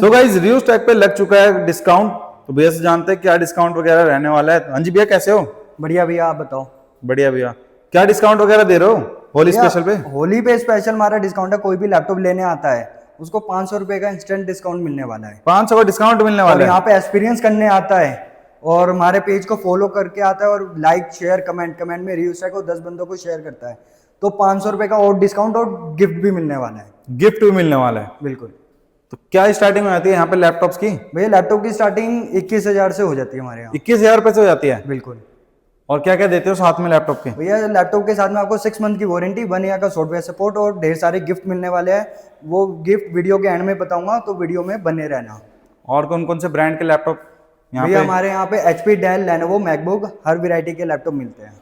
So guys review tag पे लग चुका है डिस्काउंट। तो भैया से जानते हैं क्या डिस्काउंट वगैरह रहने वाला है। हाँ जी भैया, कैसे हो? बढ़िया भैया, आप बताओ। बढ़िया भैया। क्या डिस्काउंट वगैरह दे रहे हो होली भैया स्पेशल पे? होली पे स्पेशल हमारा डिस्काउंट है। कोई भी लैपटॉप लेने आता है उसको 500 रुपए का इंस्टेंट डिस्काउंट मिलने वाला है। 500 का डिस्काउंट मिलने और वाला यहाँ है। पे एक्सपीरियंस करने आता है और हमारे पेज को फॉलो करके आता है और लाइक शेयर कमेंट में रिव्यू को 10 बंदों को शेयर करता है तो 500 रुपए का और डिस्काउंट और गिफ्ट भी मिलने वाला है। गिफ्ट भी मिलने वाला है। बिल्कुल। तो क्या स्टार्टिंग में आती है यहाँ पे लैपटॉप्स की? भैया लैपटॉप की स्टार्टिंग 21,000 से हो जाती है हमारे यहाँ। 21,000 रुपए से हो जाती है। बिल्कुल। और क्या क्या देते हो साथ में लैपटॉप के? भैया लैपटॉप के साथ में आपको 6 मंथ की वारंटी, 1 ईयर का सॉफ्टवेयर सपोर्ट और ढेर सारे गिफ्ट मिलने वाले हैं। वो गिफ्ट वीडियो के एंड में बताऊंगा, तो वीडियो में बने रहना। और कौन कौन से ब्रांड के लैपटॉप यहाँ भैया पे? हमारे यहाँ पे HP, डेल, लेनोवो, मैकबुक हर वैरायटी के लैपटॉप मिलते हैं।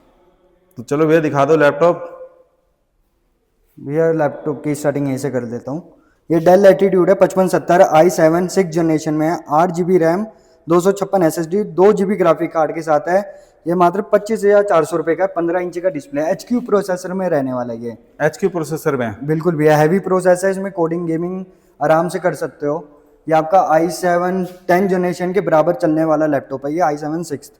तो चलो भैया दिखा दो लैपटॉप। भैया लैपटॉप की स्टार्टिंग यहीं से कर देता हूँ। ये डेल लैटिट्यूड है 5570 i7 6 जनरेशन में है। 8 GB RAM, 256 SSD, 2 GB graphic card के साथ है। ये मात्र 25,400 रुपये का 15 इंच का डिस्प्ले है। HQ प्रोसेसर में रहने वाला है ये। HQ प्रोसेसर में? बिल्कुल भैया, हैवी प्रोसेसर है। इसमें कोडिंग गेमिंग आराम से कर सकते हो। ये आपका i7 10 जनरेशन के बराबर चलने वाला लैपटॉप है। ये i7 6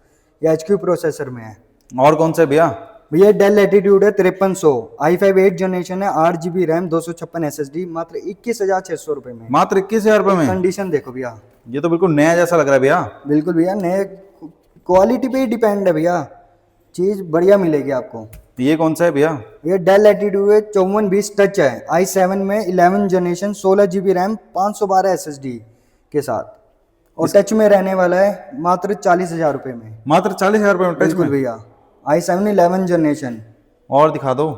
ये HQ प्रोसेसर में है। और कौन से भैया? भैया डेल लैटिट्यूड है 5300, i5 8 जनरेशन है, 8 GB रैम, 256 SSD, मात्र 21,600 रुपए में। मात्र 21,000 रुपए में? कंडीशन देखो भैया। ये तो बिल्कुल नया जैसा लग रहा है भैया। बिल्कुल भैया, नए क्वालिटी पे ही डिपेंड है भैया, चीज बढ़िया मिलेगी आपको। ये कौन सा है भैया? ये डेल लैटिट्यूड है 5420 टच है, i7 में 11 जनरेशन, 16 GB रैम, 512 SSD के साथ और टच में रहने वाला है मात्र 40,000 रुपए में। मात्र 40,000 रुपए में टच बिल्कुल में? भैया, i7 11 जनरेशन। और दिखा दो।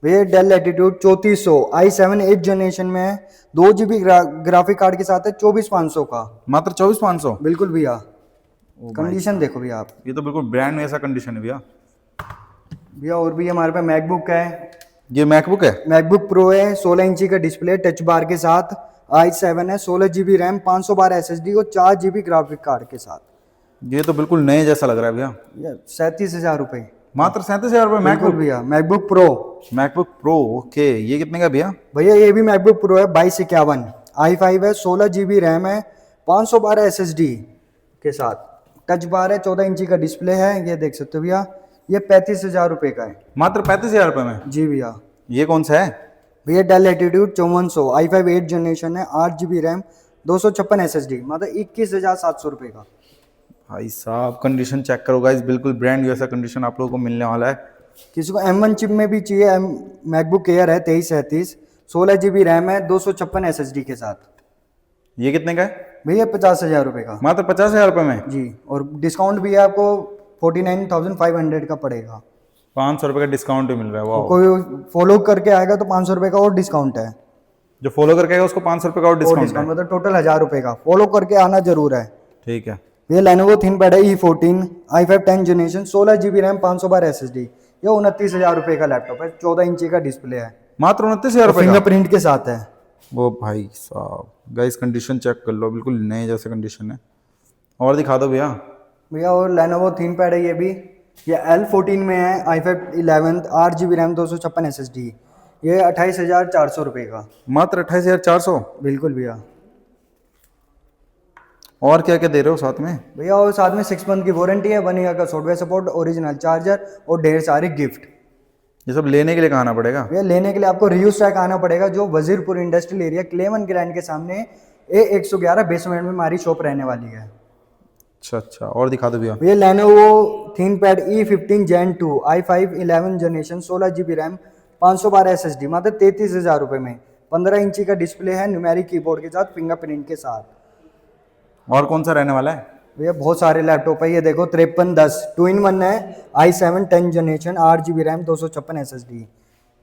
भैया डेल लैटिट्यूड 3400, i7 8 जनरेशन में है, 2 GB ग्राफिक कार्ड के साथ है, 24,500 का। मात्र 24,500? बिल्कुल भैया। कंडीशन देखो भैया आप। ये तो बिल्कुल ब्रांड ऐसा कंडीशन है भैया। भैया और भी हमारे पास मैकबुक है। ये मैकबुक है? मैकबुक प्रो है, 16 इंची का डिस्प्ले, टच बार के साथ, i7 है, 16 GB रैम, 512 SSD और 4 GB ग्राफिक कार्ड के साथ। ये तो बिल्कुल नए जैसा लग रहा है भैया। 37,000 रुपए। मात्र 37,000 रुपए बिल्कुल मैकबुक? भैया, MacBook pro. MacBook pro, okay. ये कितने का भैया? भैया ये भी मैकबुक प्रो है 2251, i5 है, 16 GB रैम है, 512 SSD के साथ, टच बार है, 14 इंची का डिस्प्ले है। ये देख सकते हो भैया, ये 35,000 रुपए का है। मात्र 35,000 रुपए में? जी भैया। ये कौन सा है? भैया डेल लैटिट्यूड 5400, i5 8 जनरेशन है, 8 GB रैम, 256 SSD, मतलब 21,700 रुपए का। भाई साहब कंडीशन चेक करो गाइस, बिल्कुल ब्रांड जैसा कंडीशन आप लोगों को मिलने वाला है। किसी को M1 चिप में भी चाहिए, मैकबुक एयर है 2337, 16 GB रैम है, 256 SSD के साथ। ये कितने का है? भैया 50,000 रुपए का। मात्र 50,000 रुपए में? जी, और डिस्काउंट भी है आपको 49,500 का पड़ेगा। 500 रुपए का डिस्काउंट भी मिल रहा है। वाह। कोई फॉलो करके आएगा तो 500 रुपए का और डिस्काउंट है। जो फॉलो करके आएगा उसको 500 रुपए का और डिस्काउंट है। मतलब टोटल 1,000 रुपए का। फॉलो करके आना जरूर है। ठीक है। ये लेनोवो थिंकपैड है E14, i5 10 generation, 16 GB RAM, 512 SSD। ये 29,000 रुपए का लैपटॉप है, 14 इंची का डिस्प्ले है, मात्र 29,000 रुपए का? फिंगरप्रिंट के साथ है। वो भाई साहब गाइस कंडीशन चेक कर लो, बिल्कुल नए जैसे कंडीशन है। और दिखा दो भैया। भैया और लेनोवो थिंकपैड है ये L14 में है, i5 11, 8 GB रैम, 256 SSD। ये 28,400 रुपए का। मात्र 28,400? बिल्कुल भैया। और क्या क्या दे रहे हो साथ में? भैया और साथ में 6 मंथ की वारंटी है, 1 ईयर का सॉफ्टवेयर सपोर्ट, ओरिजिनल चार्जर और ढेर सारे गिफ्ट। ये सब लेने के लिए कहाँ आना पड़ेगा? भैया लेने के लिए आपको रिव्यू स्टैक आना पड़ेगा, जो वजीरपुर इंडस्ट्रियल एरिया क्लेमन ग्रैंड के सामने A111 बेसमेंट में हमारी शॉप रहने वाली है। अच्छा। और दिखा दो भैया। भैया Lenovo ThinkPad E15 Gen 2, i5 11 generation, 16 GB RAM, 512 SSD, मात्र 33,000 रुपए में। 15 इंची का डिस्प्ले है, न्यूमेरिक कीबोर्ड के साथ, फिंगरप्रिंट के साथ। और कौन सा रहने वाला है? भैया बहुत सारे लैपटॉप है। ये देखो 5310 2-in-1 है, i7 10 generation, 8 GB RAM, 256 SSD।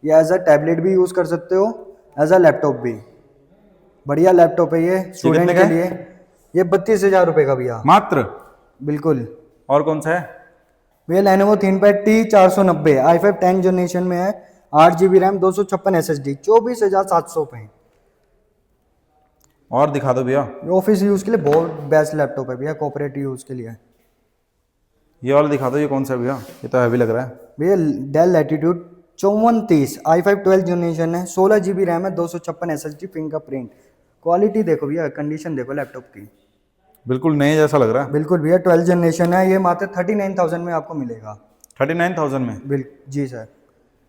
ये एज अ टैबलेट भी यूज़ कर सकते हो, एज अ लैपटॉप भी। बढ़िया लैपटॉप है ये स्टूडेंट के लिए। ये 32,000 रुपए का भैया। मात्र? बिल्कुल। और कौन सा है? भैया Lenovo ThinkPad T490, i5 10 generation में है, 8 GB रैम, 256 SSD, 24,700 पे। और दिखा दो भैया। ऑफिस यूज़ के लिए बहुत बेस्ट लैपटॉप है भैया, कॉर्पोरेट यूज़ के लिए। ये वाला दिखा दो, ये कौन सा है भैया? ये तो हैवी लग रहा है। भैया डेल लैटिट्यूड 5430, i5 12 जनरेशन है, 16 GB रैम है, 256 SSD, फिंगरप्रिंट, क्वालिटी देखो भैया, कंडीशन देखो लैपटॉप की, बिल्कुल नए जैसा लग रहा है। बिल्कुल भैया 12 जनरेशन है, ये मात्र 39,000 में आपको मिलेगा। 39,000 में। बिल्कुल जी सर।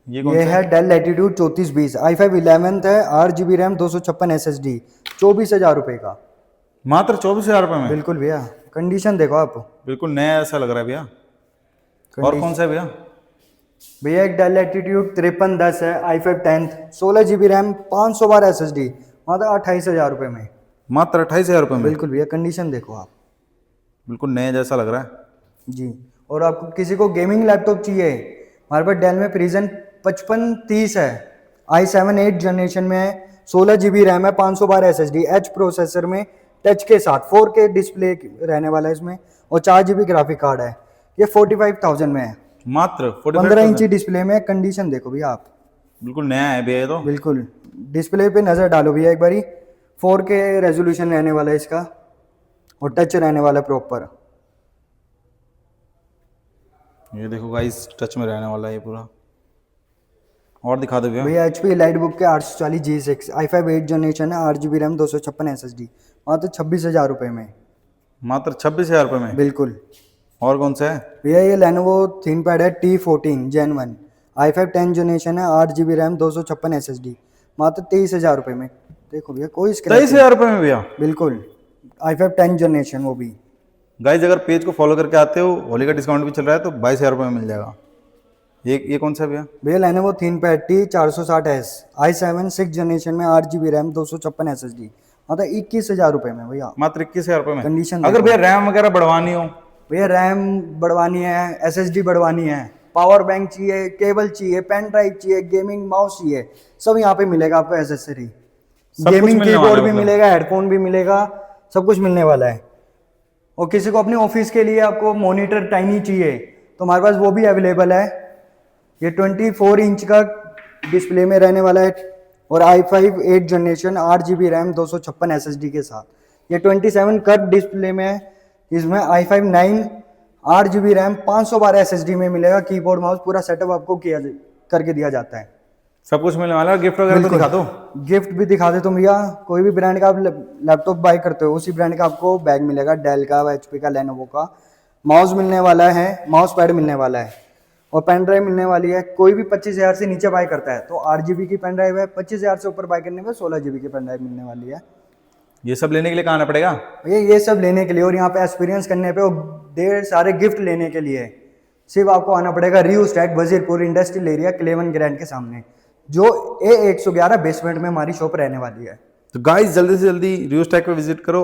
ये कौन ये सा है डेल लैटिट्यूड 3420, i5 11th है, 8 GB रैम, 256 SSD, 24,000 रुपये का। मात्र 24,000 रुपये में। बिल्कुल भैया, कंडीशन देखो आप। बिल्कुल नया ऐसा लग रहा है भैया। और कौन सा है भैया? भैया एक डेल लैटिट्यूड 5310 है, i5 10th, 16 GB RAM, 512 SSD, मात्र 28,000 रुपये में। मात्र 28,000 रुपये में। बिल्कुल भैया, कंडीशन देखो आप। बिल्कुल नया जैसा लग रहा है। जी। और आपको किसी को गेमिंग लैपटॉप चाहिए, हमारे पास डेल में प्रिजन 5530 है, i7 8 जनरेशन में है, 16 GB रैम है, 512 SSD, एच प्रोसेसर में, टच के साथ 4K डिस्प्ले रहने वाला है इसमें, और 4 GB ग्राफिक कार्ड है। ये 45,000 में है, मात्र 15 इंची डिस्प्ले में। कंडीशन देखो भैया आप। बिल्कुल नया है भैया ये तो। बिल्कुल, डिस्प्ले पे नज़र डालो भैया एक बारी, 4K रेजोल्यूशन रहने वाला है इसका, और टच रहने वाला है प्रॉपर। ये देखो गाइस, टच में रहने वाला है ये पूरा। और दिखा दो भैया। भैया HP लाइटबुक के 840 G6, i5 8 जनरेशन है, 8 GB रैम, 256 SSD, मात्र 26,000 रुपये में। मात्र 26,000 रुपये में। बिल्कुल और कौन सा है? भैया ये Lenovo ThinkPad है, T14 Gen 1, i5 10 जनरेशन है, 8 GB रैम, 256 SSD, मात्र 23,000 रुपये में। देखो भैया कोई स्क्रैच 23,000 रुपये में भैया। बिल्कुल, i5 10 जनरेशन वो भी। गाइस अगर पेज को फॉलो करके आते हो, होली का डिस्काउंट भी चल रहा है, तो 22,000 रुपये में मिल जाएगा। ये कौन सा है भैया? भैया Lenovo ThinkPad T460S, i7 6 generation में, 8 GB रैम, 256 SSD, मतलब 21,000 रुपये में भैया। मात्र 21,000 रुपये में। कंडीशन अगर भैया रैम वगैरह बढ़वानी हो? भैया रैम बढ़वानी है, SSD बढ़वानी है, पावर बैंक चाहिए, केबल चाहिए, पेन ड्राइव चाहिए, गेमिंग माउस चाहिए, सब यहाँ पे मिलेगा आपको एसेसरी। गेमिंग कीबोर्ड भी मिलेगा, हेडफोन भी मिलेगा, सब कुछ मिलने वाला है। और किसी को अपने ऑफिस के लिए आपको मॉनिटर टाइनी चाहिए तो हमारे पास वो भी अवेलेबल है। ये 24 इंच का डिस्प्ले में रहने वाला है, और i5 8 generation, 8 GB RAM, 256 SSD के साथ। ये 27 कर्व डिस्प्ले में है, इसमें i5 9 8 GB रैम, 512 SSD में मिलेगा। कीबोर्ड माउस पूरा सेटअप आपको करके दिया जाता है। सब कुछ मिलने वाला है। गिफ्ट वगैरह तो दिखा दो। गिफ्ट भी दिखा दे तुम भैया, कोई भी ब्रांड का आप लैपटॉप बाय करते हो उसी ब्रांड का आपको बैग मिलेगा, डेल का, HP का, लेनोवो का। माउस मिलने वाला है, माउस पैड मिलने वाला है, और पेन ड्राइव मिलने वाली है। कोई भी 25,000 से नीचे बाय करता है तो 8 GB की पेन ड्राइव है, 25,000 से ऊपर बाय करने में 16 GB की पेन ड्राइव मिलने वाली है। ये सब लेने के लिए कहाँ आना पड़ेगा? ये सब लेने के लिए और यहाँ पे एक्सपीरियंस करने पे और ढेर सारे गिफ्ट लेने के लिए सिर्फ आपको आना पड़ेगा रियो स्टैक, वजीरपुर इंडस्ट्रियल एरिया, क्लेवन ग्रैंड के सामने, जो A111 बेसमेंट में हमारी शॉप रहने वाली है। तो गाइस जल्दी से जल्दी रियो स्टैक पे विजिट करो।